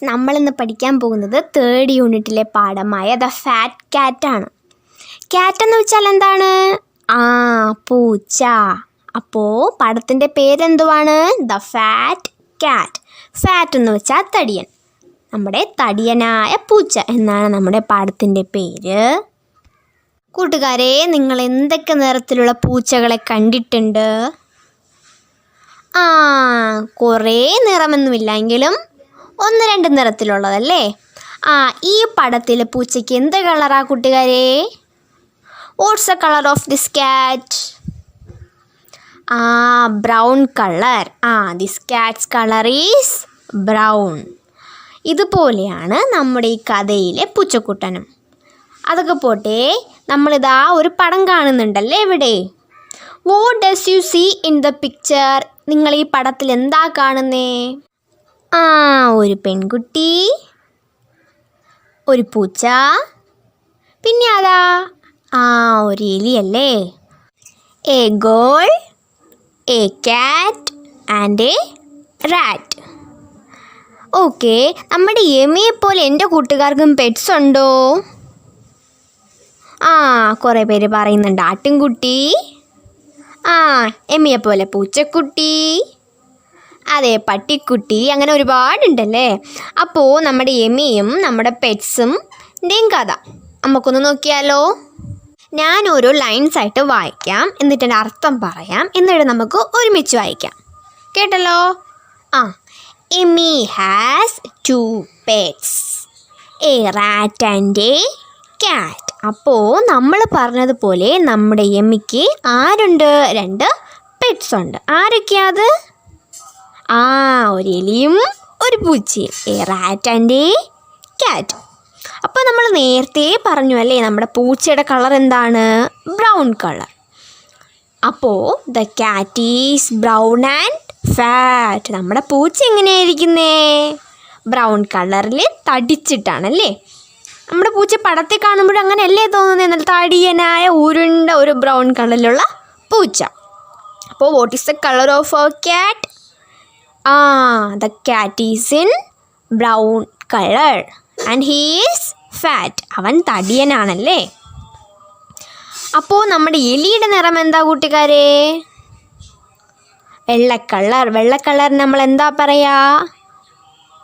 നമ്മളിന്ന് പഠിക്കാൻ പോകുന്നത് 3rd യൂണിറ്റിലെ പാഠമായ ദ ഫാറ്റ് ക്യാറ്റാണ്. ക്യാറ്റ് എന്ന് വെച്ചാൽ എന്താണ്? പൂച്ച. അപ്പോൾ പാഠത്തിൻ്റെ പേരെന്തുവാണ്? The fat cat. ഫാറ്റ് എന്ന് വെച്ചാൽ തടിയൻ. നമ്മുടെ തടിയനായ പൂച്ച എന്നാണ് നമ്മുടെ പാഠത്തിൻ്റെ പേര്. കൂട്ടുകാരെ, നിങ്ങൾ എന്തൊക്കെ നിറത്തിലുള്ള പൂച്ചകളെ കണ്ടിട്ടുണ്ട്? കുറേ നിറമൊന്നുമില്ലെങ്കിലും 1-2 നിറത്തിലുള്ളതല്ലേ? ഈ പടത്തിലെ പൂച്ചയ്ക്ക് എന്ത് കളറാ കൂട്ടുകാരെ? What's the colour of this cat? Brown colour. This cats colour is brown. ഇതുപോലെയാണ് നമ്മുടെ ഈ കഥയിലെ പൂച്ചക്കുട്ടനും. അതൊക്കെ പോട്ടെ, നമ്മളിതാ ഒരു പടം കാണുന്നുണ്ടല്ലേ ഇവിടെ. What does you see in the picture? നിങ്ങൾ ഈ പടത്തിൽ എന്താ കാണുന്നേ? ഒരു പെൺകുട്ടി, ഒരു പൂച്ച, പിന്നെ അതാ ഒരു എലിയല്ലേ. A girl, a cat and a rat. Okay, നമ്മുടെ എമിയെ പോലെ എൻ്റെ കൂട്ടുകാർക്കും പെറ്റ്സ് ഉണ്ടോ? കുറേ പേര് പറയുന്നുണ്ട് ആട്ടിൻകുട്ടി, എമ്മിയെ പോലെ പൂച്ചക്കുട്ടി, അതെ പട്ടിക്കുട്ടി, അങ്ങനെ ഒരുപാടുണ്ടല്ലേ. അപ്പോൾ നമ്മുടെ എമ്മിയും നമ്മുടെ പെറ്റ്സിൻ്റെയും കഥ നമുക്കൊന്ന് നോക്കിയാലോ. ഞാൻ ഓരോ ലൈൻസ് ആയിട്ട് വായിക്കാം, എന്നിട്ട് എൻ്റെ അർത്ഥം പറയാം, എന്നിട്ട് നമുക്ക് ഒരുമിച്ച് വായിക്കാം. കേട്ടല്ലോ? Emmy has 2 pets, a rat and a cat. അപ്പോൾ നമ്മൾ പറഞ്ഞതുപോലെ നമ്മുടെ എമ്മിക്ക് ആരുണ്ട്? 2 പെറ്റ്സ് ഉണ്ട്. ആരൊക്കെയാ അത്? ഒരു എലിയും ഒരു പൂച്ചയും. A rat and a cat. അപ്പോൾ നമ്മൾ നേരത്തെ പറഞ്ഞു അല്ലേ, നമ്മുടെ പൂച്ചയുടെ കളർ എന്താണ്? Brown colour. അപ്പോൾ the cat is brown and fat. നമ്മുടെ പൂച്ച എങ്ങനെയായിരിക്കുന്നേ? ബ്രൗൺ കളറിൽ തടിച്ചിട്ടാണല്ലേ. നമ്മുടെ പൂച്ച പടത്തിൽ കാണുമ്പോഴും അങ്ങനെയല്ലേ തോന്നുന്നത്? നല്ല തടിയനായ ഉരുണ്ട ഒരു ബ്രൗൺ കളറിലുള്ള പൂച്ച. അപ്പോൾ what is the colour of our cat? The cat is in brown colour and he is fat. അവൻ തടിയനാണല്ലേ. അപ്പോൾ നമ്മുടെ എലിയുടെ നിറം എന്താ കൂട്ടുകാരെ? വെള്ളക്കളർ. വെള്ളക്കളറിന് നമ്മൾ എന്താ പറയാ?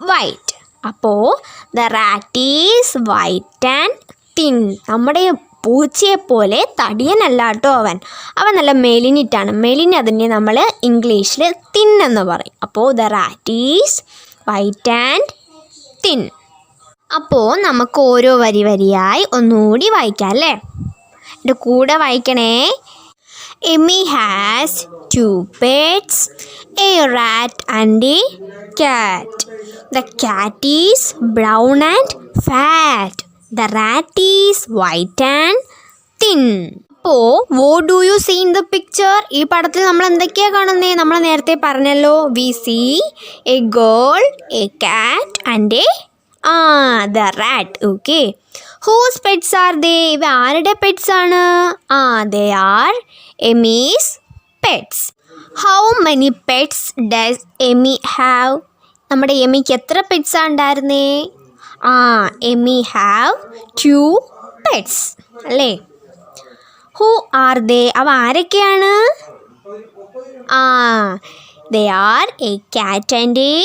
വൈറ്റ്. അപ്പോൾ the rat is white and thin. നമ്മുടെ പൂച്ചയെപ്പോലെ തടിയനല്ല കേട്ടോ അവൻ. അവൻ നല്ല മെലിനിറ്റാണ്. മെലിന് അതിനെ നമ്മൾ ഇംഗ്ലീഷിൽ തിൻ എന്ന് പറയും. അപ്പോൾ the rat is white and thin. അപ്പോൾ നമുക്ക് ഓരോ വരിയായി ഒന്നുകൂടി വായിക്കാം അല്ലേ? എൻ്റെ കൂടെ വായിക്കണേ. എമ്മി has 2 pets, a rat and a cat. The cat is brown and fat. The rat is white and thin. അപ്പോൾ what do you see in the picture? ഈ പടത്തിൽ നമ്മൾ എന്തൊക്കെയാണ് കാണുന്നത്? നമ്മൾ നേരത്തെ പറഞ്ഞല്ലോ. We see a girl, a cat and a the rat. Okay. Whose pets are they? ഇവ ആരുടെ പെറ്റ്സ് ആണ്? They are Emmy's pets. How many pets does Emmy have? നമ്മുടെ എമ്മിക്ക് എത്ര പെറ്റ്സാ ഉണ്ടായിരുന്നേ? എമ്മി ഹാവ് 2 pets അല്ലേ? Who are they? അവ ആരൊക്കെയാണ്? They are a cat and a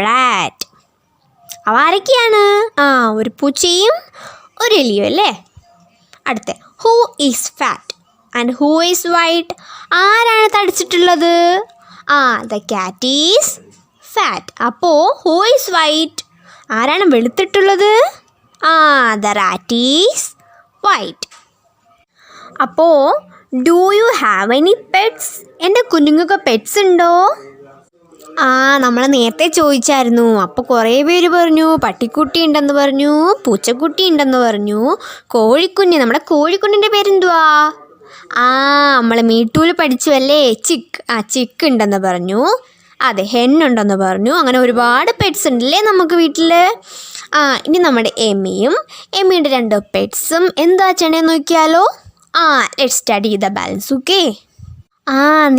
rat. അവ ആരൊക്കെയാണ്? ഒരു പൂച്ചയും ഒരു എലിയും അല്ലേ? അടുത്ത who is fat and who is white? ആരാണ് തടിച്ചിട്ടുള്ളത്? The cat is fat. അപ്പോൾ ഹൂ ഈസ് വൈറ്റ്? ആരാണ് വെളുത്തിട്ടുള്ളത്? The rat is white. അപ്പോൾ do you have any pets? എൻ്റെ കുഞ്ഞുങ്ങൾക്ക് പെറ്റ്സ് ഉണ്ടോ? നമ്മൾ നേരത്തെ ചോദിച്ചായിരുന്നു. അപ്പോൾ കുറേ പേര് പറഞ്ഞു പട്ടിക്കുട്ടി ഉണ്ടെന്ന് പറഞ്ഞു, പൂച്ചക്കുട്ടി ഉണ്ടെന്ന് പറഞ്ഞു, കോഴിക്കുഞ്ഞ്. നമ്മുടെ കോഴിക്കുഞ്ഞിൻ്റെ പേരെന്തുവാ? നമ്മൾ മീട്ടൂൽ പഠിച്ചു അല്ലേ? ചിക്ക് ഉണ്ടെന്ന് പറഞ്ഞു. അതെ, ഹെന്നുണ്ടെന്ന് പറഞ്ഞു. അങ്ങനെ ഒരുപാട് പെറ്റ്സ് ഉണ്ടല്ലേ നമുക്ക് വീട്ടിൽ. ഇനി നമ്മുടെ എമ്മിയുടെ 2 പെറ്റ്സും എന്താ ചെയ്യണേന്ന് നോക്കിയാലോ. Let's study the balance. Okay.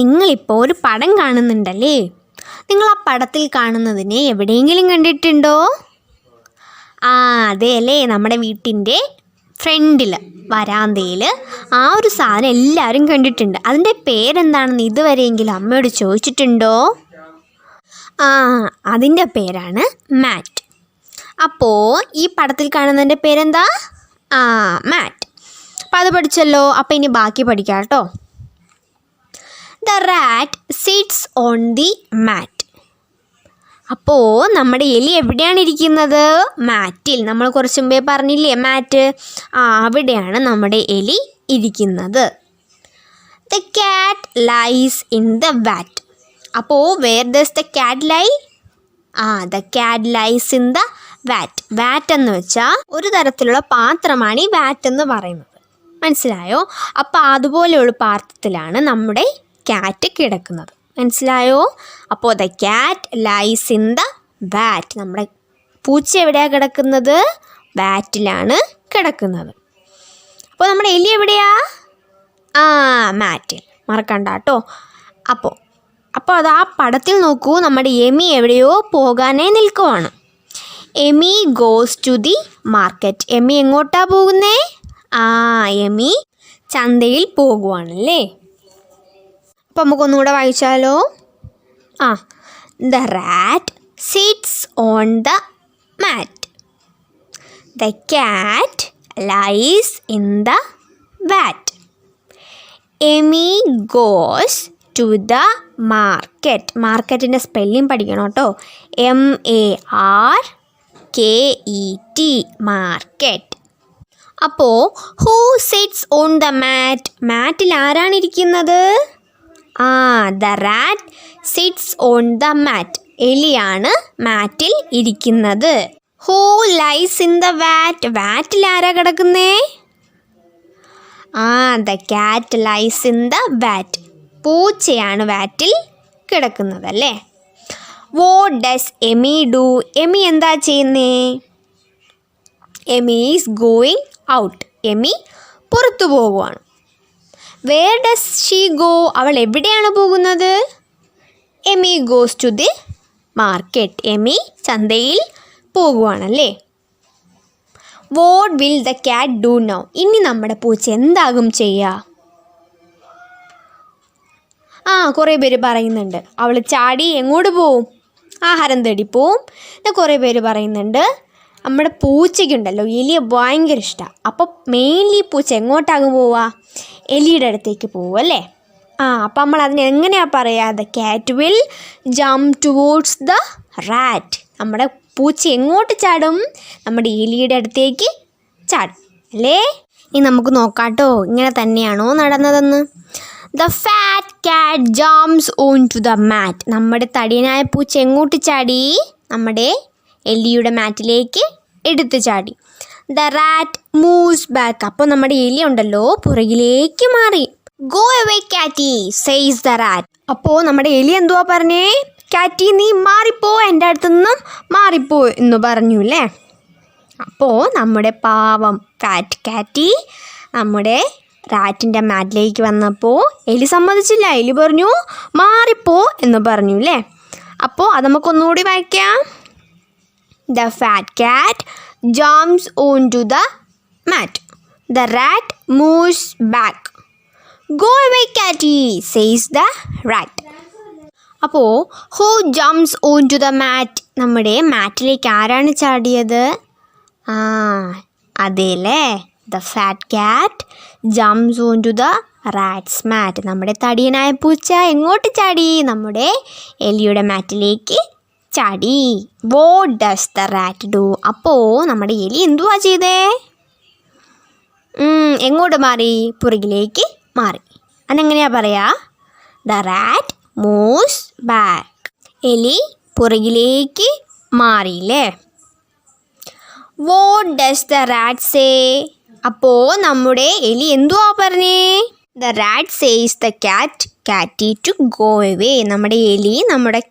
നിങ്ങളിപ്പോൾ ഒരു പടം കാണുന്നുണ്ടല്ലേ? നിങ്ങൾ ആ പടത്തിൽ കാണുന്നതിനെ എവിടെയെങ്കിലും കണ്ടിട്ടുണ്ടോ? അതെ അല്ലേ, നമ്മുടെ വീട്ടിൻ്റെ ഫ്രണ്ടിൽ വരാന്തയിൽ ആ ഒരു സാധനം എല്ലാവരും കണ്ടിട്ടുണ്ട്. അതിൻ്റെ പേരെന്താണെന്ന് ഇതുവരെയെങ്കിലും അമ്മയോട് ചോദിച്ചിട്ടുണ്ടോ? അതിൻ്റെ പേരാണ് മാറ്റ്. അപ്പോൾ ഈ പടത്തിൽ കാണുന്നതിൻ്റെ പേരെന്താ? മാറ്റ്. അപ്പോൾ അത് പഠിച്ചല്ലോ. അപ്പോൾ ഇനി ബാക്കി പഠിക്കാം കേട്ടോ. The rat sits on the mat. അപ്പോൾ നമ്മുടെ എലി എവിടെയാണ് ഇരിക്കുന്നത്? മാറ്റിൽ. നമ്മൾ കുറച്ച് മുമ്പേ പറഞ്ഞില്ലേ മാറ്റ്, അവിടെയാണ് നമ്മുടെ എലി ഇരിക്കുന്നത്. The cat lies in the vat. അപ്പോൾ where does the cat lie? The cat lies in the vat. Vat എന്ന് വെച്ചാൽ ഒരു തരത്തിലുള്ള പാത്രമാണ് ഈ വാറ്റ് എന്ന് പറയുന്നത്. മനസ്സിലായോ? അപ്പോൾ അതുപോലെയുള്ള പാത്രത്തിലാണ് നമ്മുടെ ക്യാറ്റ് കിടക്കുന്നത്. മനസ്സിലായോ? അപ്പോൾ the cat lies in the vat. നമ്മുടെ പൂച്ച എവിടെയാണ് കിടക്കുന്നത്? വാറ്റിലാണ് കിടക്കുന്നത്. അപ്പോൾ നമ്മുടെ എലി എവിടെയാ? മാറ്റിൽ. മറക്കണ്ട കേട്ടോ. അപ്പോൾ അത് ആ പടത്തിൽ നോക്കൂ, നമ്മുടെ എമി എവിടെയോ പോകാനായി നിൽക്കുവാണ്. Emmy goes to the market. Emmy എങ്ങോട്ടാണ് പോകുന്നേ? എമി ചന്തയിൽ പോകുവാണല്ലേ. അപ്പോൾ നമുക്കൊന്നുകൂടെ വായിച്ചാലോ? The rat sits on the mat. The cat lies in the vat. Emmy goes to the market. മാർക്കറ്റിൻ്റെ സ്പെല്ലിംഗ് പഠിക്കണം കേട്ടോ. MARKET, market. അപ്പോൾ who sits on the mat? മാറ്റിൽ ആരാണ് ഇരിക്കുന്നത്? The rat sits on the mat. എലിയാണ് മാറ്റിൽ ഇരിക്കുന്നത്. Who lies in the vat? വാറ്റിൽ ആരാ കിടക്കുന്നേ? The cat lies in the vat. പൂച്ചയാണ് വാറ്റിൽ കിടക്കുന്നത് അല്ലേ. What does Amy do? Emmy എന്താ ചെയ്യുന്നേ? Emmy is going out. Emmy പുറത്തു പോകുവാണ്. Where does she go? അവൾ എവിടെയാണ് പോകുന്നത്? Emmy goes to the market. Emmy ചന്തയിൽ പോകുവാണല്ലേ. What will the cat do now? ഇനി നമ്മുടെ പൂച്ച എന്താകും ചെയ്യുക? കുറേ പേര് പറയുന്നുണ്ട് അവൾ ചാടി എങ്ങോട്ട് പോവും? ആഹാരം തേടി പോവും. കുറേ പേര് പറയുന്നുണ്ട് നമ്മുടെ പൂച്ചയ്ക്കുണ്ടല്ലോ എലിയെ ഭയങ്കര ഇഷ്ടമാണ്. അപ്പോൾ മെയിൻലി പൂച്ച എങ്ങോട്ടാകും പോവുക? എലിയുടെ അടുത്തേക്ക് പോവും അല്ലേ. അപ്പം നമ്മൾ അതിന് എങ്ങനെയാണ് പറയുക? The cat will jump towards the rat. നമ്മുടെ പൂച്ച എങ്ങോട്ട് ചാടും? നമ്മുടെ എലിയുടെ അടുത്തേക്ക് ചാടും അല്ലേ. ഇനി നമുക്ക് നോക്കാട്ടോ ഇങ്ങനെ തന്നെയാണോ നടന്നതെന്ന്. The fat cat jumps on to the mat. നമ്മുടെ തടിയനായ പൂച്ച എങ്ങോട്ട് ചാടി? നമ്മുടെ എലിയുടെ മാറ്റിലേക്ക് എടുത്ത് ചാടി. The rat moves back. അപ്പോൾ നമ്മുടെ എലി ഉണ്ടല്ലോ പുറകിലേക്ക് മാറി. Go away Catty says the rat. അപ്പോൾ നമ്മുടെ എലി എന്തുവാ പറഞ്ഞേ? കാറ്റി നീ മാറിപ്പോ, എൻ്റെ അടുത്ത് നിന്നും മാറിപ്പോ എന്ന് പറഞ്ഞു അല്ലേ. അപ്പോൾ നമ്മുടെ പാവം കാറ്റി നമ്മുടെ റാറ്റിൻ്റെ മാറ്റിലേക്ക് വന്നപ്പോൾ എലി സമ്മതിച്ചില്ല. എലി പറഞ്ഞു മാറിപ്പോ എന്ന് പറഞ്ഞു അല്ലേ. അപ്പോൾ അത് നമുക്കൊന്നുകൂടി വായിക്കാം. The fat cat jumps on to the mat. The rat moves back. Go away Catty says the rat. അപ്പോൾ who jumps on to the mat? നമ്മുടെ മാറ്റിലേക്ക് ആരാണ് ചാടിയത്? അതെല്ലേ, the fat cat jumps on to the rat's mat. നമ്മുടെ തടിയനായ പൂച്ച എങ്ങോട്ട് ചാടി? നമ്മുടെ എലിയുടെ മാറ്റിലേക്ക് ചാടി. What does the rat do? അപ്പോൾ നമ്മുടെ എലി എന്തുവാ ചെയ്തേ? എങ്ങോട്ട് മാറി? പുറകിലേക്ക് മാറി. അതെങ്ങനെയാ പറയാ? The rat moves back. എലി പുറകിലേക്ക് മാറിയില്ലേ. What does the rat say? അപ്പോൾ നമ്മുടെ എലി എന്തുവാ പറഞ്ഞേ? The rat says the Catty to go away. നമ്മുടെ എലി നമ്മുടെ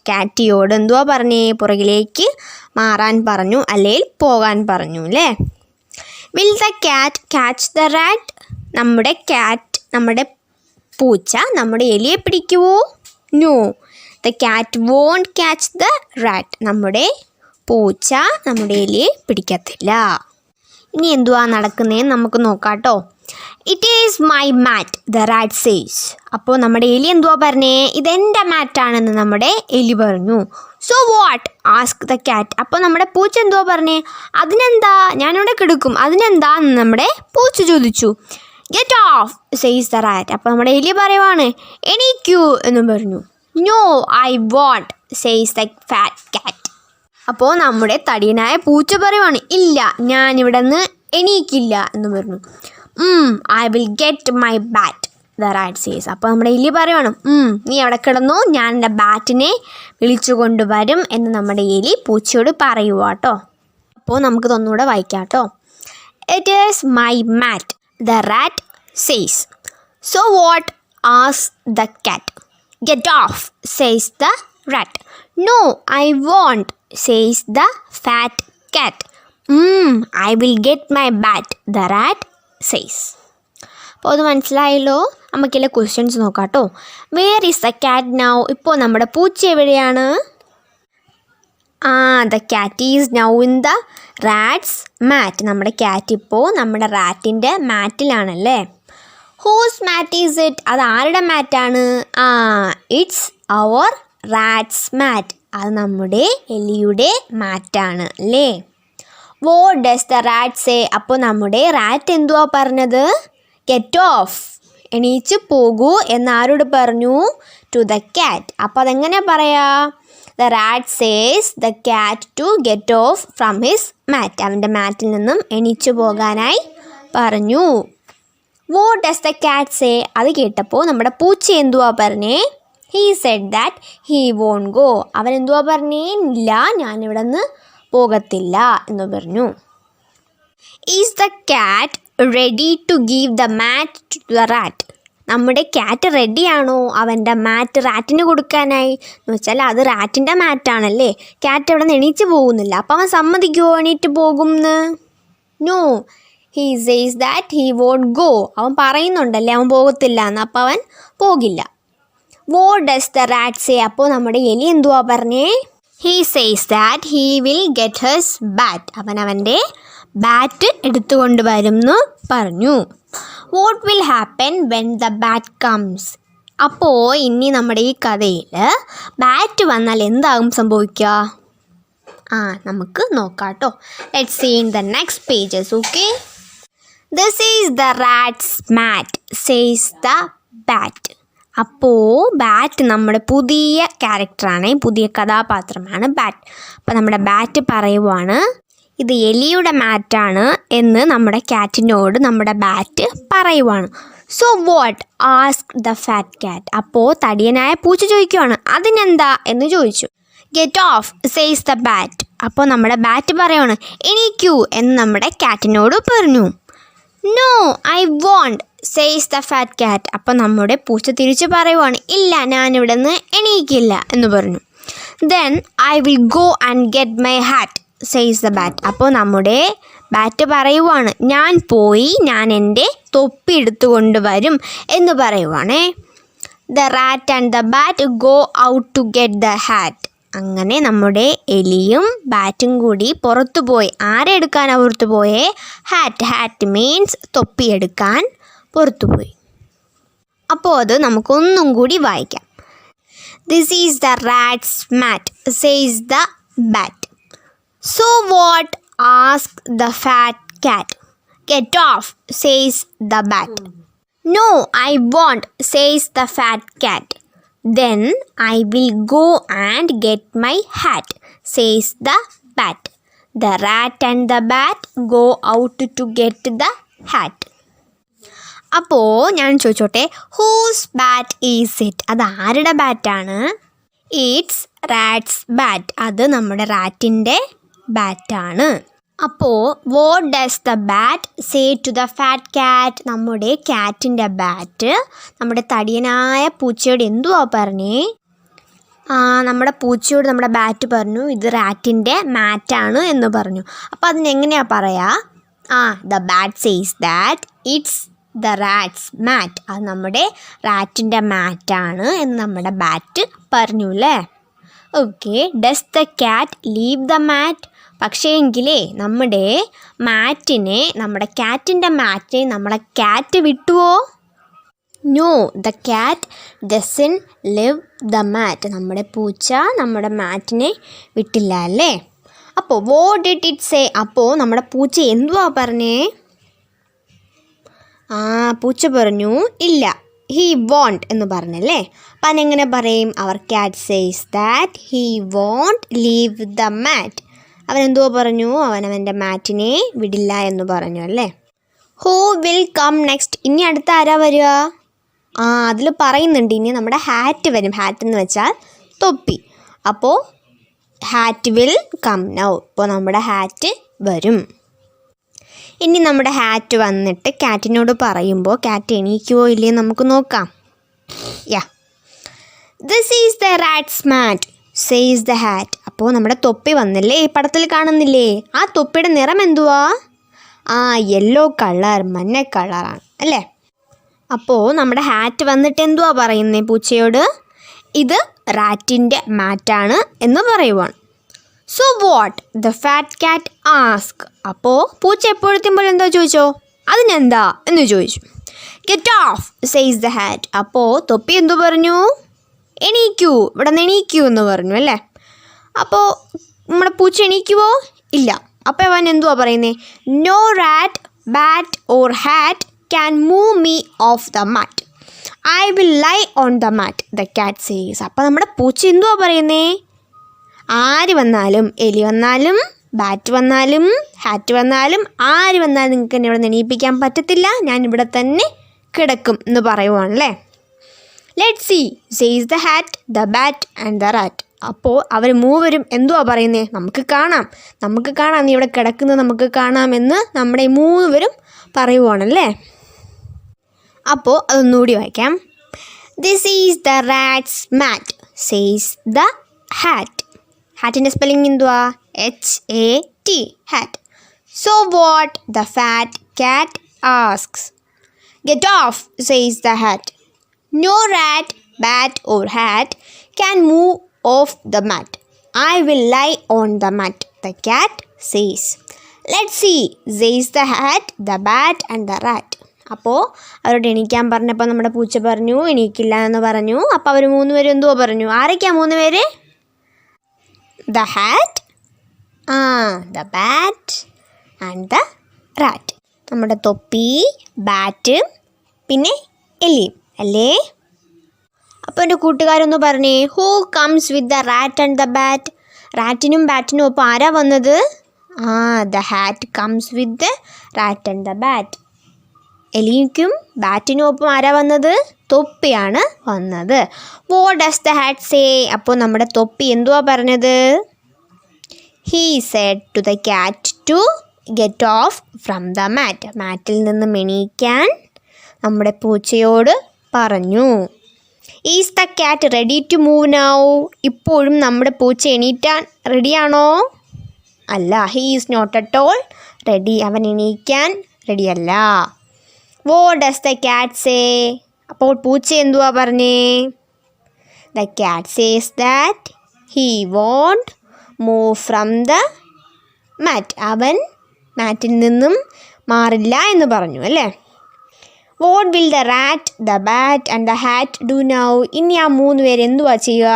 കാറ്റിയോട് എന്തുവാ പറഞ്ഞേ? പുറകിലേക്ക് മാറാൻ പറഞ്ഞു, അല്ലെങ്കിൽ പോകാൻ പറഞ്ഞു അല്ലേ. Will the cat catch the rat? നമ്മുടെ പൂച്ച നമ്മുടെ എലിയെ പിടിക്കുമോ? No, the cat won't catch the rat. നമ്മുടെ പൂച്ച നമ്മുടെ എലിയെ പിടിക്കത്തില്ല. ഇനി എന്തുവാ നടക്കുന്നതെന്ന് നമുക്ക് നോക്കാം കേട്ടോ. It is my mat the rat says. അപ്പോൾ നമ്മുടെ എലി എന്തുവാ പറഞ്ഞേ? ഇതെൻ്റെ മാറ്റാണെന്ന് നമ്മുടെ എലി പറഞ്ഞു. So what ask the cat. അപ്പോൾ നമ്മുടെ പൂച്ച എന്തുവാ പറഞ്ഞേ? അതിനെന്താ, ഞാനിവിടെ കിടക്കും, അതിനെന്താ എന്ന് നമ്മുടെ പൂച്ച ചോദിച്ചു. Get off says the rat. അപ്പോൾ നമ്മുടെ എലി പറയുവാണ് എണീക്കൂ എന്ന് പറഞ്ഞു. No I won't says the fat cat. അപ്പോൾ നമ്മുടെ തടിയനായ പൂച്ച പറയുവാണ് ഇല്ല, ഞാനിവിടെ നിന്ന് എണീക്കില്ല എന്ന് പറഞ്ഞു. I will get my bat the rat says. അപ്പോൾ നമ്മുടെ എലി പറയുവാണ് നീ അവിടെ കിടന്നു, ഞാൻ എൻ്റെ ബാറ്റിനെ വിളിച്ചു കൊണ്ടുവരും എന്ന് നമ്മുടെ എലി പൂച്ചയോട് പറയുക കേട്ടോ. അപ്പോൾ നമുക്കിതൊന്നുകൂടെ വായിക്കാം കേട്ടോ. It is my mat the rat says. So what ask the cat. Get off says the rat. No I won't says the fat cat. I will get my bat the rat says. അപ്പോൾ അത് മനസ്സിലായല്ലോ. നമുക്കെല്ലാം questions നോക്കാം കേട്ടോ. Where is the cat now. ഇപ്പോൾ നമ്മുടെ പൂച്ച എവിടെയാണ്? The cat is now in the rat's mat. നമ്മുടെ ക്യാറ്റ് ഇപ്പോൾ നമ്മുടെ റാറ്റിൻ്റെ മാറ്റിലാണല്ലേ. Whose mat is it. അത് ആരുടെ മാറ്റാണ്? It's our rats mat. അത് നമ്മുടെ എലിയുടെ മാറ്റാണ് അല്ലേ. What does the rat say. അപ്പോൾ നമ്മുടെ റാറ്റ് എന്തുവാ പറഞ്ഞത്? ഗെറ്റ് ഓഫ്, എണീച്ച് പോകൂ എന്നാരോട് പറഞ്ഞു? To the cat. അപ്പോൾ അതെങ്ങനെ പറയാ? The rat says the cat to get off from his mat. അവൻ്റെ മാറ്റിൽ നിന്നും എണീച്ചു പോകാനായി പറഞ്ഞു. What does the cat say. അത് കേട്ടപ്പോൾ നമ്മുടെ പൂച്ച എന്തുവാ പറഞ്ഞേ? He said that he won't go. അവൻ എന്തുവാ പറഞ്ഞേ? ഇല്ല, ഞാനിവിടെ നിന്ന് പോകത്തില്ല എന്ന് പറഞ്ഞു. Is the cat ready to give the mat to the rat. നമ്മുടെ ക്യാറ്റ് റെഡിയാണോ അവൻ്റെ മാറ്റ് റാറ്റിന് കൊടുക്കാനായി? എന്ന് വെച്ചാൽ അത് റാറ്റിൻ്റെ മാറ്റാണല്ലേ. ക്യാറ്റ് അവിടെ നിന്ന് എണീച്ച് പോകുന്നില്ല. അപ്പോൾ അവൻ സമ്മതിക്കുമോ എണീറ്റ് പോകുമെന്ന്? No, he says that he won't go. അവൻ പറയുന്നുണ്ടല്ലേ അവൻ പോകത്തില്ല എന്ന്. അപ്പോൾ അവൻ പോകില്ല. What does the rat say. അപ്പോൾ നമ്മുടെ എലി എന്തുവാ പറഞ്ഞേ? He says that he will get his bat. അവൻ അവൻ്റെ ബാറ്റ് എടുത്തുകൊണ്ട് വരും എന്ന് പറഞ്ഞു. What will happen when the bat comes. അപ്പോൾ ഇനി നമ്മുടെ ഈ കഥയിൽ ബാറ്റ് വന്നാൽ എന്താകും സംഭവിക്കുക? നമുക്ക് നോക്കാം കേട്ടോ. Let's see in the next pages. Okay, this is the rat's mat says the bat. അപ്പോൾ ബാറ്റ് നമ്മുടെ പുതിയ ക്യാരക്ടറാണ്, പുതിയ കഥാപാത്രമാണ് ബാറ്റ്. അപ്പോൾ നമ്മുടെ ബാറ്റ് പറയുവാണ് ഇത് എലിയുടെ മാറ്റാണ് എന്ന് നമ്മുടെ ക്യാറ്റിനോട് നമ്മുടെ ബാറ്റ് പറയുവാണ്. So what ask the fat cat. അപ്പോൾ തടിയനായ പൂച്ച ചോദിക്കുവാണ് അതിനെന്താ എന്ന് ചോദിച്ചു. Get off says the bat. അപ്പോൾ നമ്മുടെ ബാറ്റ് പറയുവാണ് എണീക്കൂ എന്ന് നമ്മുടെ ക്യാറ്റിനോട് പറഞ്ഞു. No I won't says the fat cat. അപ്പോൾ നമ്മുടെ പൂച്ച തിരിച്ച് പറയുവാണ് ഇല്ല, ഞാനിവിടെ നിന്ന് എണീക്കില്ല എന്ന് പറഞ്ഞു. Then I will go and get my hat says the bat. അപ്പോൾ നമ്മുടെ ബാറ്റ് പറയുവാണ് ഞാൻ പോയി ഞാൻ എൻ്റെ തൊപ്പി എടുത്തുകൊണ്ട് വരും എന്ന് പറയുവാണേ. The rat and the bat go out to get the hat. അങ്ങനെ നമ്മുടെ എലിയും ബാറ്റും കൂടി പുറത്തു പോയി. ആരെ എടുക്കാനാണ് പുറത്തു പോയേ? ഹാറ്റ്. ഹാറ്റ് മീൻസ് തൊപ്പി എടുക്കാൻ പുറത്തുപോയി. അപ്പോൾ അത് നമുക്കൊന്നും കൂടി വായിക്കാം. This is the rat's mat says the bat. So what ask the fat cat. Get off says the bat. No I won't says the fat cat. Then I will go and get my hat, says the bat. The rat and the bat go out to get the hat. അപ്പോൾ ഞാൻ ചോദിച്ചോട്ടെ, whose bat is it. അത് ആരുടെ ബാറ്റാണ്? It's rats bat. അത് നമ്മുടെ റാറ്റിൻ്റെ ബാറ്റാണ്. അപ്പോൾ what does the bat say to the fat cat. നമ്മുടെ ക്യാറ്റിൻ്റെ ബാറ്റ് നമ്മുടെ തടിയനായ പൂച്ചയോട് എന്തുവാ പറഞ്ഞേ? നമ്മുടെ പൂച്ചയോട് നമ്മുടെ ബാറ്റ് പറഞ്ഞു ഇത് റാറ്റിൻ്റെ മാറ്റാണ് എന്ന് പറഞ്ഞു. അപ്പോൾ അതിനെങ്ങനെയാണ് പറയാ? The bat says that it's the rat's mat. അത് നമ്മുടെ റാറ്റിൻ്റെ മാറ്റാണ് എന്ന് നമ്മുടെ ബാറ്റ് പറഞ്ഞു അല്ലേ. Okay. Does the cat leave the mat? പക്ഷേ എങ്കിലേ നമ്മുടെ ക്യാറ്റിൻ്റെ മാറ്റിനെ നമ്മളെ ക്യാറ്റ് വിട്ടുവോ? No, the cat doesn't leave the mat. നമ്മുടെ പൂച്ച നമ്മുടെ മാറ്റിനെ വിട്ടില്ല അല്ലേ? അപ്പോൾ വാട്ട് ഡിഡ് ഇറ്റ് സേ? അപ്പോൾ നമ്മുടെ പൂച്ച എന്തുവാ പറഞ്ഞേ? പൂച്ച പറഞ്ഞു ഇല്ല, ഹീ വോണ്ട് എന്ന് പറഞ്ഞല്ലേ. അപ്പം അതിനെങ്ങനെ പറയും? അവർ cat says that he won't leave the mat. അവൻ എന്തുവാ പറഞ്ഞു? അവൻ്റെ മാറ്റിനെ വിടില്ല എന്ന് പറഞ്ഞു അല്ലേ. Who will come next? ഇനി അടുത്ത ആരാ വരിക? അതിൽ പറയുന്നുണ്ട് ഇനി നമ്മുടെ ഹാറ്റ് വരും. ഹാറ്റ് എന്ന് വെച്ചാൽ തൊപ്പി. അപ്പോൾ ഹാറ്റ് വിൽ കം നൗ. ഇപ്പോൾ നമ്മുടെ ഹാറ്റ് വരും. ഇനി നമ്മുടെ ഹാറ്റ് വന്നിട്ട് ക്യാറ്റിനോട് പറയുമ്പോൾ ക്യാറ്റ് എണീക്കുവോ ഇല്ലയോ നമുക്ക് നോക്കാം. This is the rat's mat says the hat. അപ്പോൾ നമ്മുടെ തൊപ്പി വന്നില്ലേ, ഈ പടത്തിൽ കാണുന്നില്ലേ? ആ തൊപ്പിയുടെ നിറം എന്തുവാ? യെല്ലോ കളർ, മഞ്ഞ കളറാണ് അല്ലേ. അപ്പോൾ നമ്മുടെ ഹാറ്റ് വന്നിട്ട് എന്തുവാ പറയുന്നേ പൂച്ചയോട്? ഇത് റാറ്റിൻ്റെ മാറ്റാണ് എന്ന് പറയുവാണ്. So what the fat cat ask. അപ്പോൾ പൂച്ച എപ്പോഴെത്തുമ്പോൾ എന്തോ ചോദിച്ചോ? അതിനെന്താ എന്ന് ചോദിച്ചു. Get off says the hat. അപ്പോൾ തൊപ്പി എന്തു പറഞ്ഞു? എണീക്കൂ, ഇവിടെ നിന്ന് എണീക്കൂ എന്ന് പറഞ്ഞു അല്ലേ. അപ്പോൾ നമ്മുടെ പൂച്ച എണീക്കുവോ? ഇല്ല. അപ്പോൾ അവൻ എന്തുവാ പറയുന്നത്? No rat, bat or hat can move me off the mat. I will lie on the mat the cat says. അപ്പോൾ നമ്മുടെ പൂച്ച എന്തുവാ പറയുന്നേ? ആര് വന്നാലും, എലി വന്നാലും ബാറ്റ് വന്നാലും ഹാറ്റ് വന്നാലും ആര് വന്നാലും നിങ്ങൾക്ക് എന്നെ ഇവിടെ നിന്ന് എണീപ്പിക്കാൻ പറ്റത്തില്ല, ഞാൻ ഇവിടെ തന്നെ കിടക്കും എന്ന് പറയുവാണല്ലേ. Let see says the hat, the bat and the rat. അപ്പോൾ അവർ മൂവരും എന്തുവാ പറയുന്നേ? നമുക്ക് കാണാം, നീ ഇവിടെ കിടക്കുന്നത് നമുക്ക് കാണാമെന്ന് നമ്മുടെ ഈ മൂവരും പറയുവാണല്ലേ. അപ്പോൾ അതൊന്നുകൂടി വായിക്കാം. This is the rat's mat says the hat. ഹാറ്റിൻ്റെ സ്പെല്ലിംഗ് എന്തുവാ? HAT, hat. So what the fat cat asks. Get off says the hat. No rat, bat or hat can move off the mat. I will lie on the mat the cat says. Let see says the hat, the bat and the rat. അപ്പോൾ അവരോട് എണീക്കാൻ പറഞ്ഞപ്പോൾ നമ്മുടെ പൂച്ച പറഞ്ഞു എണീക്കില്ല എന്ന് പറഞ്ഞു. അപ്പോൾ അവർ 3 പേരും എന്തുവാ പറഞ്ഞു? ആരൊക്കെയാ 3 പേര്? The hat, the bat and the rat. നമ്മുടെ തൊപ്പി, ബാറ്റ്, പിന്നെ എലിയും അല്ലേ. അപ്പോൾ എൻ്റെ കൂട്ടുകാരൊന്ന് പറഞ്ഞേ, who comes with the rat and the bat? റാറ്റിനും ബാറ്റിനും ഒപ്പം ആരാ വന്നത്? The hat comes with the rat and the bat. എലിക്കും ബാറ്റിനും ഒപ്പം ആരാ വന്നത്? തൊപ്പിയാണ് വന്നത്. What does the hat say? അപ്പോൾ നമ്മുടെ തൊപ്പി എന്തുവാ പറഞ്ഞത്? He said to the cat to get off from the mat. മാറ്റിൽ നിന്ന് എണീക്കാൻ നമ്മുടെ പൂച്ചയോട് പറഞ്ഞു. Is the cat ready to move now? ഇപ്പോഴും നമ്മുടെ പൂച്ച എണീറ്റാൻ റെഡിയാണോ? അല്ല. He is not at all ready. അവൻ എണീക്കാൻ റെഡിയല്ല. What does the cat say? അപ്പോൾ പൂച്ച എന്തുവാ പറഞ്ഞേ? The cat says that he won't move from the mat. അവൻ മാറ്റിൽ നിന്നും മാറില്ല എന്ന് പറഞ്ഞു അല്ലേ. What will the rat, the bat and the hat do now? ഇനി ആ 3 പേര് എന്തുവാ ചെയ്യുക?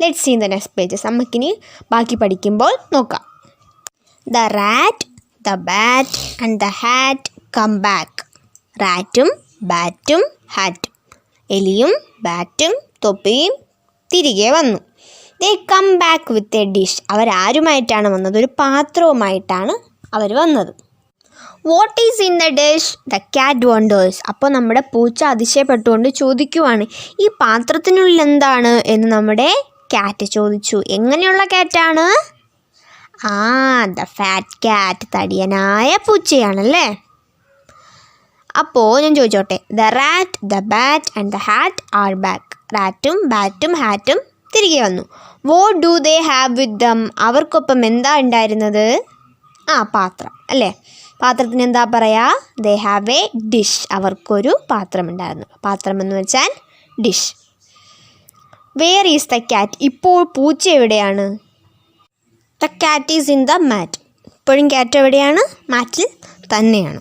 Let's see the next pages. നമുക്കിനി ബാക്കി പഠിക്കുമ്പോൾ നോക്കാം. The rat, the bat and the hat come back. റാറ്റും ബാറ്റും ഹാറ്റും, എലിയും ബാറ്റും തൊപ്പിയും തിരികെ വന്നു. They come back with a dish. അവരാരുമായിട്ടാണ് വന്നത്? ഒരു പാത്രവുമായിട്ടാണ് അവർ വന്നത്. What is in the dish? The cat wonders. അപ്പോൾ നമ്മുടെ പൂച്ച അതിശയപ്പെട്ടുകൊണ്ട് ചോദിക്കുവാണ്, ഈ പാത്രത്തിനുള്ളിൽ എന്താണ് എന്ന് നമ്മുടെ ക്യാറ്റ് ചോദിച്ചു. എങ്ങനെയുള്ള ക്യാറ്റാണ്? ദ ഫാറ്റ് ക്യാറ്റ്, തടിയനായ പൂച്ചയാണല്ലേ. അപ്പോൾ ഞാൻ ചോദിച്ചോട്ടെ, the rat, the bat and the hat are back. റാറ്റും ബാറ്റും ഹാറ്റും തിരികെ വന്നു. What do they have with them? അവർക്കൊപ്പം എന്താ ഉണ്ടായിരുന്നത്? പാത്രം അല്ലേ. പാത്രത്തിന് എന്താ പറയുക? They have a dish. അവർക്കൊരു പാത്രമുണ്ടായിരുന്നു. പാത്രം എന്ന് വെച്ചാൽ dish. Where is the cat? ഇപ്പോൾ പൂച്ച എവിടെയാണ്? The cat is in the mat. ഇപ്പോഴും ക്യാറ്റ് എവിടെയാണ്? മാറ്റിൽ തന്നെയാണ്.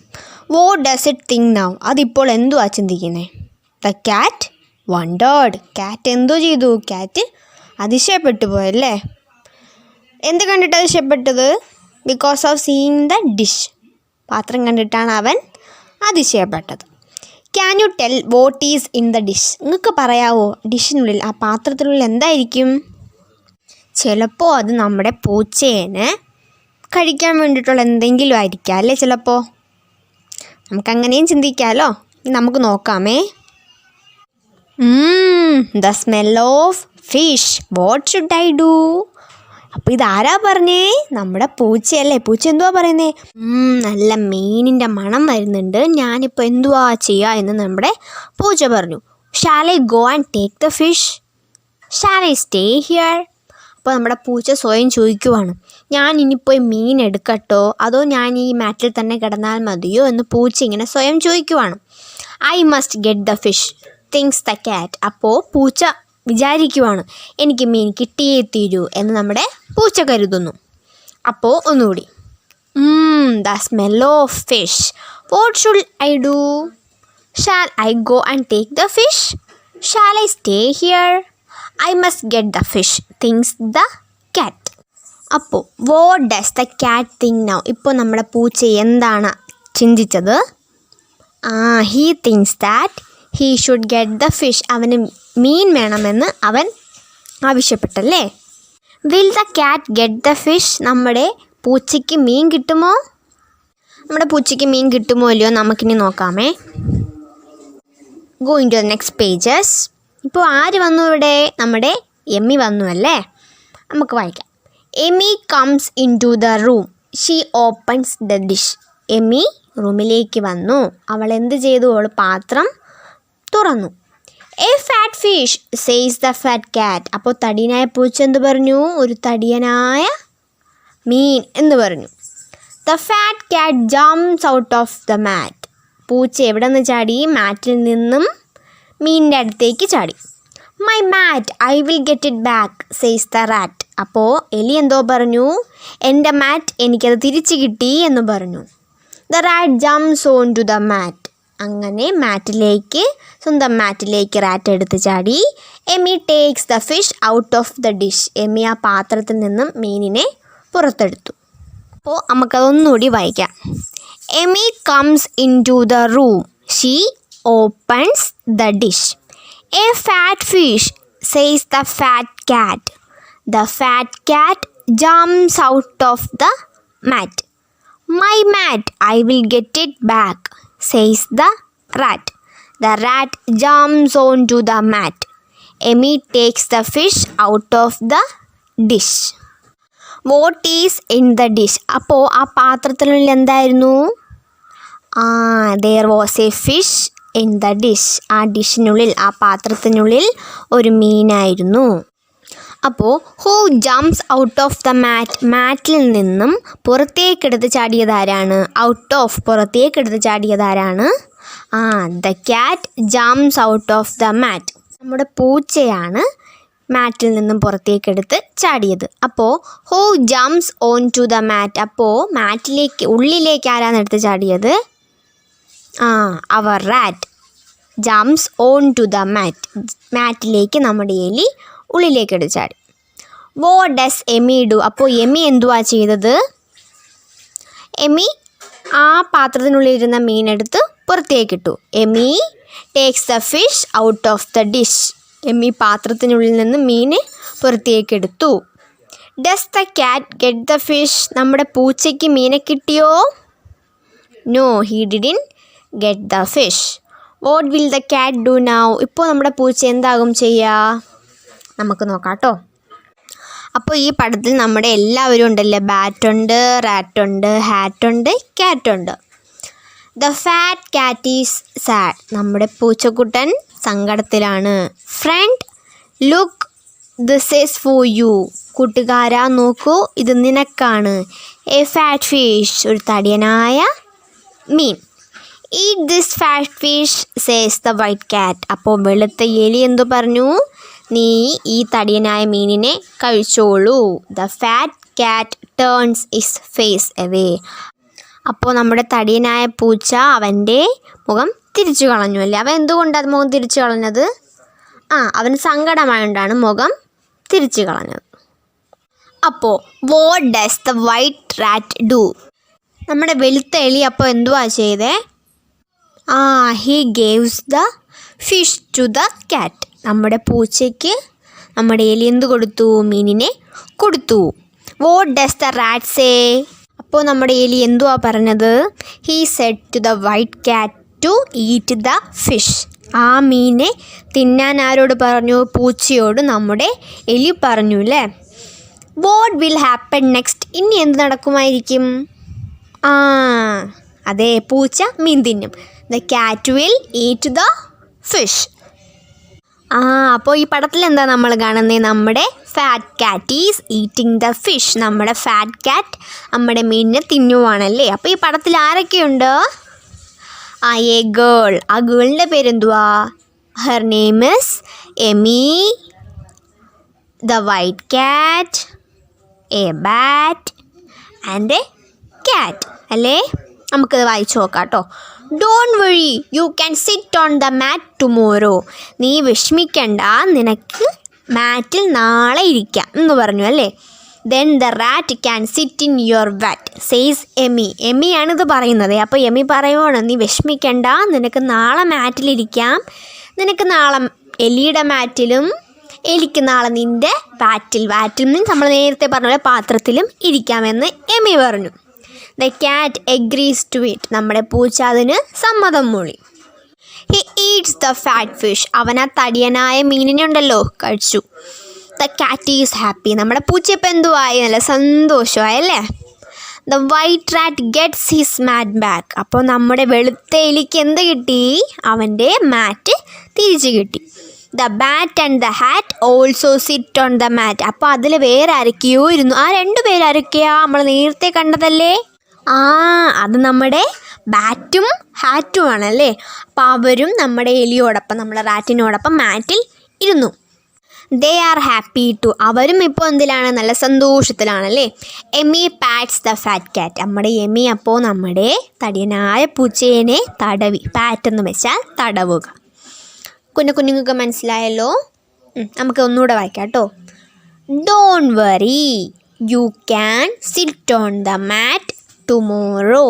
What does it think now? അതിപ്പോൾ എന്തുവാ ചിന്തിക്കുന്നത്? The cat wondered. ക്യാറ്റ് എന്തോ ചെയ്തു? ക്യാറ്റ് അതിശയപ്പെട്ടു പോയല്ലേ? എന്ത് കണ്ടിട്ട് അതിശയപ്പെട്ടത്? Because of seeing the dish. പാത്രം കണ്ടിട്ടാണ് അവൻ അതിശയപ്പെട്ടത്. Can you tell what is in the dish? നിങ്ങൾക്ക് പറയാവോ ഡിഷിനുള്ളിൽ, ആ പാത്രത്തിനുള്ളിൽ എന്തായിരിക്കും? ചിലപ്പോൾ അത് നമ്മുടെ പൂച്ചേനെ കഴിക്കാൻ വേണ്ടിയിട്ടുള്ള എന്തെങ്കിലും ആയിരിക്കാം അല്ലേ? ചിലപ്പോൾ നമുക്കങ്ങനെയും ചിന്തിക്കാമല്ലോ. നമുക്ക് നോക്കാമേ. The smell of fish. What should I do? അപ്പോൾ ഇതാരാ പറഞ്ഞേ? നമ്മുടെ പൂച്ചയല്ലേ. പൂച്ച എന്തുവാ പറയുന്നേ? നല്ല മീനിൻ്റെ മണം വരുന്നുണ്ട്, ഞാനിപ്പോൾ എന്തുവാ ചെയ്യുക എന്ന് നമ്മുടെ പൂച്ച പറഞ്ഞു. Shall I go and take the fish? Shall I stay here? അപ്പോൾ നമ്മുടെ പൂച്ച സ്വയം ചോദിക്കുവാണ്, ഞാൻ ഇനിയിപ്പോൾ മീൻ എടുക്കട്ടോ അതോ ഞാൻ ഈ മാറ്റിൽ തന്നെ കിടന്നാൽ മതിയോ എന്ന് പൂച്ച ഇങ്ങനെ സ്വയം ചോദിക്കുവാണ്. I must get the fish thinks the cat. അപ്പോൾ പൂച്ച വിചാരിക്കുവാണ്, എനിക്ക് മീൻ കിട്ടിയേ തീരൂ എന്ന് നമ്മുടെ പൂച്ച കരുതുന്നു. അപ്പോൾ ഒന്നുകൂടി, the smell of fish. What should I do? Shall I go and take the fish? Shall I stay here? I must get the fish thinks the cat. അപ്പോൾ what does the cat think now? ഇപ്പോൾ നമ്മുടെ പൂച്ച എന്താണ് ചിന്തിച്ചത്? He thinks that he should get the fish. അവന് മീൻ വേണമെന്ന് അവൻ ആവശ്യപ്പെട്ടല്ലേ? Will the cat get the fish? നമ്മുടെ പൂച്ചയ്ക്ക് മീൻ കിട്ടുമോ? നമ്മുടെ പൂച്ചയ്ക്ക് മീൻ കിട്ടുമോ ഇല്ലയോ നമുക്കിനി നോക്കാമേ. Going to the next pages. ഇപ്പോൾ ആര് വന്നു ഇവിടെ? നമ്മുടെ എമ്മി വന്നു അല്ലേ? നമുക്ക് വായിക്കാം. Emmy comes in to the room. She opens the dish. Emmy റൂമിലേക്ക് വന്നു. അവൾ എന്ത് ചെയ്തു? അവൾ പാത്രം തുറന്നു. A fat fish says the fat cat. അപ്പോൾ തടിയനായ പൂച്ച എന്ത് പറഞ്ഞു? ഒരു തടിയനായ മീൻ എന്ന് പറഞ്ഞു. The fat cat jumps out of the mat. പൂച്ച എവിടെ നിന്ന് ചാടി? മാറ്റിൽ നിന്നും മീനിൻ്റെ അടുത്തേക്ക് ചാടി. My mat, I will get it back says the rat. അപ്പോൾ എലി എന്തോ പറഞ്ഞു? എൻ്റെ മാറ്റ് എനിക്കത് തിരിച്ചു കിട്ടി എന്ന് പറഞ്ഞു. The rat jumps on to the mat. അങ്ങനെ സ്വന്തം മാറ്റിലേക്ക് റാറ്റ് എടുത്ത് ചാടി. Emmy takes the fish out of the dish. Emmy ആ പാത്രത്തിൽ നിന്നും മീനിനെ പുറത്തെടുത്തു. അപ്പോൾ നമുക്കതൊന്നുകൂടി വായിക്കാം. Emmy comes in to the room. She opens the dish. A fat fish says the fat cat. The fat cat jumps out of the mat. My mat, I will get it back says the rat. The rat jumps onto the mat. Emmy takes the fish out of the dish. What is in the dish? അപ്പോൾ ആ പാത്രത്തിനുള്ളിൽ എന്തായിരുന്നു? there was a fish in the dish. ആ ഡിഷിനുള്ളിൽ, ആ പാത്രത്തിനുള്ളിൽ ഒരു മീനായിരുന്നു. അപ്പോൾ who jumps out of the mat? മാറ്റിൽ നിന്നും പുറത്തേക്കെടുത്ത് ചാടിയതാരാണ്? ഔട്ട് ഓഫ്, പുറത്തേക്കെടുത്ത് ചാടിയതാരാണ്? The cat jumps out of the mat. നമ്മുടെ പൂച്ചയാണ് മാറ്റിൽ നിന്നും പുറത്തേക്കെടുത്ത് ചാടിയത്. അപ്പോൾ who jumps on to the mat? അപ്പോൾ ഉള്ളിലേക്ക് ആരാണ് എടുത്ത് ചാടിയത്? അവർ rat jumps on to the mat. മാറ്റിലേക്ക് നമ്മുടെ എലി ഉള്ളിലേക്ക് എടുത്ത് ചാടി. What does Emmy do? അപ്പോൾ എമ്മി എന്തുവാ ചെയ്തത്? എമ്മി ആ പാത്രത്തിനുള്ളിലിരുന്ന മീനെടുത്ത് പുറത്തേക്കിട്ടു. എമ്മി takes the fish out of the dish. Emmy പാത്രത്തിനുള്ളിൽ നിന്ന് മീൻ പുറത്തേക്കെടുത്തു. Does the cat get the fish? നമ്മുടെ പൂച്ചയ്ക്ക് മീനെ കിട്ടിയോ? No, he didn't get the fish. What will the cat do now? ഇപ്പോൾ നമ്മുടെ പൂച്ച എന്താകും ചെയ്യുക? നമുക്ക് നോക്കാം കേട്ടോ. അപ്പോൾ ഈ പടത്തിൽ നമ്മുടെ എല്ലാവരും ഉണ്ടല്ലേ. ബാറ്റുണ്ട്, റാറ്റുണ്ട്, ഹാറ്റുണ്ട്, ക്യാറ്റുണ്ട്. The fat cat is sad. നമ്മുടെ പൂച്ചക്കുട്ടൻ സങ്കടത്തിലാണ്. Friend look this is for you. കൂട്ടുകാരാ നോക്കൂ, ഇത് നിനക്കാണ്. എ ഫാറ്റ് ഫിഷ്, ഒരു തടിയനായ മീൻ. Eat this fat fish says the white cat. അപ്പോൾ വെളുത്ത എലി എന്തു പറഞ്ഞു? നീ ഈ തടിയനായ മീനിനെ കഴിച്ചോളൂ. The fat cat turns his face away. അപ്പോൾ നമ്മുടെ തടിയനായ പൂച്ച അവൻ്റെ മുഖം തിരിച്ചു കളഞ്ഞു അല്ലേ. അവൻ എന്തുകൊണ്ടാണ് മുഖം തിരിച്ചു കളഞ്ഞത്? അവന് സങ്കടമായോണ്ടാണ് മുഖം തിരിച്ചു കളഞ്ഞത്. അപ്പോൾ what does the white rat do? നമ്മുടെ വെളുത്ത എലി അപ്പോൾ എന്തുവാ ചെയ്തേ? He gaves the fish to the cat. നമ്മുടെ പൂച്ചയ്ക്ക് നമ്മുടെ എലി എന്ത് കൊടുത്തു? മീനിനെ കൊടുത്തു. What does the rat say? അപ്പോൾ നമ്മുടെ എലി എന്തുവാ പറഞ്ഞത്? He said to the white cat to eat the fish. ആ മീനെ തിന്നാൻ ആരോട് പറഞ്ഞു? പൂച്ചയോട് നമ്മുടെ എലി പറഞ്ഞു അല്ലേ. What will happen next? ഇനി എന്ത് നടക്കുമായിരിക്കും? അതെ, പൂച്ച മീൻ തിന്നും. The cat will eat the fish. അപ്പോൾ ഈ പടത്തിൽ എന്താ നമ്മൾ കാണുന്നത്? നമ്മുടെ fat cat is eating the fish. നമ്മുടെ ഫാറ്റ് ക്യാറ്റ് നമ്മുടെ മീനിനെ തിന്നുവാണല്ലേ. അപ്പോൾ ഈ പടത്തിൽ ആരൊക്കെയുണ്ട്? A girl. ആ ഗേളിൻ്റെ പേരെന്തുവാ? Her name is Amy. The white cat, a bat and a cat അല്ലേ. നമുക്കത് വായിച്ചു നോക്കാം കേട്ടോ. Don't worry, you can sit on the mat tomorrow. നീ വിഷമിക്കണ്ട, നിനക്ക് മാറ്റിൽ നാളെ ഇരിക്കാം എന്ന് പറഞ്ഞു അല്ലേ. Then the rat can sit in your vat says Amy. എമിയാണിത് പറയുന്നത്. അപ്പോൾ എമി പറയുവാണ്, നീ വിഷമിക്കണ്ട, നിനക്ക് നാളെ മാറ്റിലിരിക്കാം. നിനക്ക് നാളെ എലിയുടെ മാറ്റിലും എലിക്ക് നാളെ നിൻ്റെ വാറ്റിൽ മീൻസ് നമ്മൾ നേരത്തെ പറഞ്ഞ പോലെ പാത്രത്തിലും ഇരിക്കാമെന്ന് എമി പറഞ്ഞു. The cat agrees to it. നമ്മുടെ പൂച്ച അതിന് സമ്മതം മൂളി. He eats the fat fish. അവൻ ആ തടിയനായ മീനിനെ ഉണ്ടല്ലോ കഴിച്ചു. The cat is happy. നമ്മുടെ പൂച്ച ഇപ്പം എന്തുവായി? നല്ല സന്തോഷമായല്ലേ. The white rat gets his mat back. അപ്പോൾ നമ്മുടെ വെളുത്ത എലിക്ക് എന്ത് കിട്ടി? അവൻ്റെ മാറ്റ് തിരിച്ചു കിട്ടി. The bat and the hat also sit on the mat. അപ്പോൾ അതിൽ വേറെ ആരൊക്കെയോ ഇരുന്നു. ആ 2 പേരാരൊക്കെയാ? നമ്മൾ നേരത്തെ കണ്ടതല്ലേ. അത് നമ്മുടെ ബാറ്റും ഹാറ്റും ആണല്ലേ. അപ്പോൾ അവരും നമ്മുടെ എലിയോടൊപ്പം നമ്മുടെ റാറ്റിനോടൊപ്പം മാറ്റിൽ ഇരുന്നു. They are happy too. അവരും ഇപ്പോൾ എന്തിലാണ്? നല്ല സന്തോഷത്തിലാണല്ലേ. Amy pats the fat cat. നമ്മുടെ എമി അപ്പോൾ നമ്മുടെ തടിയനായ പൂച്ചേനെ തടവി. പാറ്റ് എന്ന് വെച്ചാൽ തടവുക. കുഞ്ഞുങ്ങൾക്ക് മനസ്സിലായല്ലോ. നമുക്ക് ഒന്നുകൂടെ വായിക്കാം കേട്ടോ. Don't worry, you can sit on the mat tomorrow.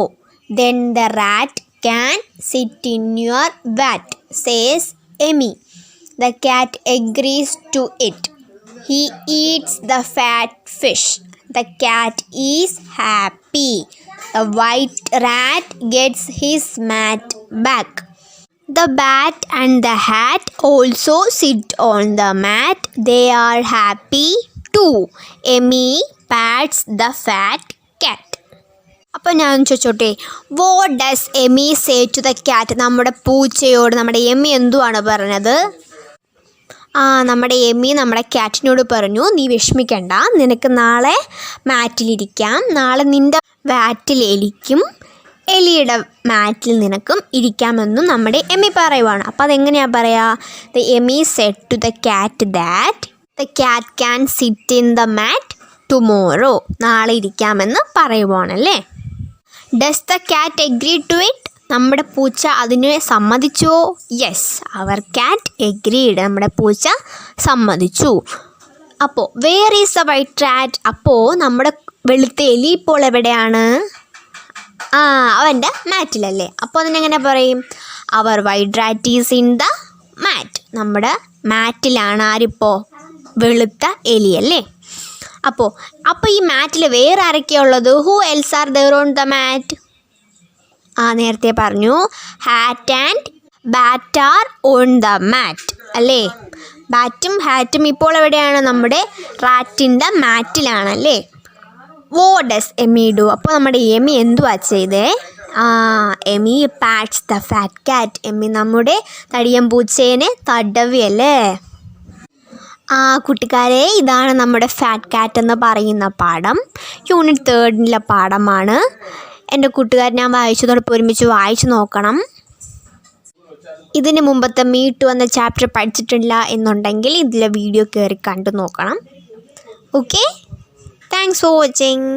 Then the rat can sit in your vat says Amy. The cat agrees to it. He eats the fat fish. The cat is happy. The white rat gets his mat back. The bat and the hat also sit on the mat. They are happy too. Emmy pats the fat cat. അപ്പോൾ ഞാൻ ചോദിച്ചോട്ടെ, what does Amy say to the cat? നമ്മുടെ പൂച്ചയോട് നമ്മുടെ Amy എന്തുവാണ് പറഞ്ഞത്? നമ്മുടെ Amy നമ്മുടെ ക്യാറ്റിനോട് പറഞ്ഞു, നീ വിഷമിക്കണ്ട, നിനക്ക് നാളെ മാറ്റിലിരിക്കാം. നാളെ നിൻ്റെ വാറ്റിൽ എലിക്കും എലിയുടെ മാറ്റിൽ നിനക്കും ഇരിക്കാമെന്നും നമ്മുടെ എമി പറയുവാണ്. അപ്പോൾ അതെങ്ങനെയാണ് പറയുക? The Amy said to the cat that the cat can sit in the mat tomorrow. നാളെ ഇരിക്കാമെന്ന് പറയുവാണല്ലേ. Does the cat agree to it? നമ്മുടെ പൂച്ച അതിനെ സമ്മതിച്ചോ? യെസ്, അവർ ക്യാറ്റ് എഗ്രീഡ്. നമ്മുടെ പൂച്ച സമ്മതിച്ചു. അപ്പോൾ where is the white rat? അപ്പോൾ നമ്മുടെ വെളുത്ത എലി ഇപ്പോൾ എവിടെയാണ്? അവൻ്റെ മാറ്റിലല്ലേ. അപ്പോൾ അതിനെങ്ങനെ പറയും? അവർ white rat is in the mat. നമ്മുടെ മാറ്റിലാണ് ആരിപ്പോൾ? വെളുത്ത എലി അല്ലേ. അപ്പോൾ ഈ മാറ്റിൽ വേറെ ആരൊക്കെയാണ് ഉള്ളത്? Who else are there on the mat? നേരത്തെ പറഞ്ഞു, hat and bat are on the mat അല്ലേ. ബാറ്റും ഹാറ്റും ഇപ്പോൾ എവിടെയാണ്? നമ്മുടെ റാറ്റിൻ്റെ മാറ്റിലാണല്ലേ. What does Amy do? അപ്പോൾ നമ്മുടെ എമി എന്തുവാ ചെയ്തേ? Amy pats the fat cat. Amy നമ്മുടെ തടിയൻ പൂച്ചേനെ തടവിയല്ലേ. കൂട്ടുകാരെ, ഇതാണ് നമ്മുടെ ഫാറ്റ് ക്യാറ്റ് എന്ന് പറയുന്ന പാഠം. യൂണിറ്റ് 3 പാഠമാണ്. എൻ്റെ കൂട്ടുകാർ ഞാൻ വായിച്ചതോടൊപ്പം ഒരുമിച്ച് വായിച്ച് നോക്കണം. ഇതിന് മുമ്പത്തെ മീട്ടു എന്ന ചാപ്റ്റർ പഠിച്ചിട്ടില്ല എന്നുണ്ടെങ്കിൽ ഇതിലെ വീഡിയോ കയറി കണ്ടു നോക്കണം. Okay, thanks for watching.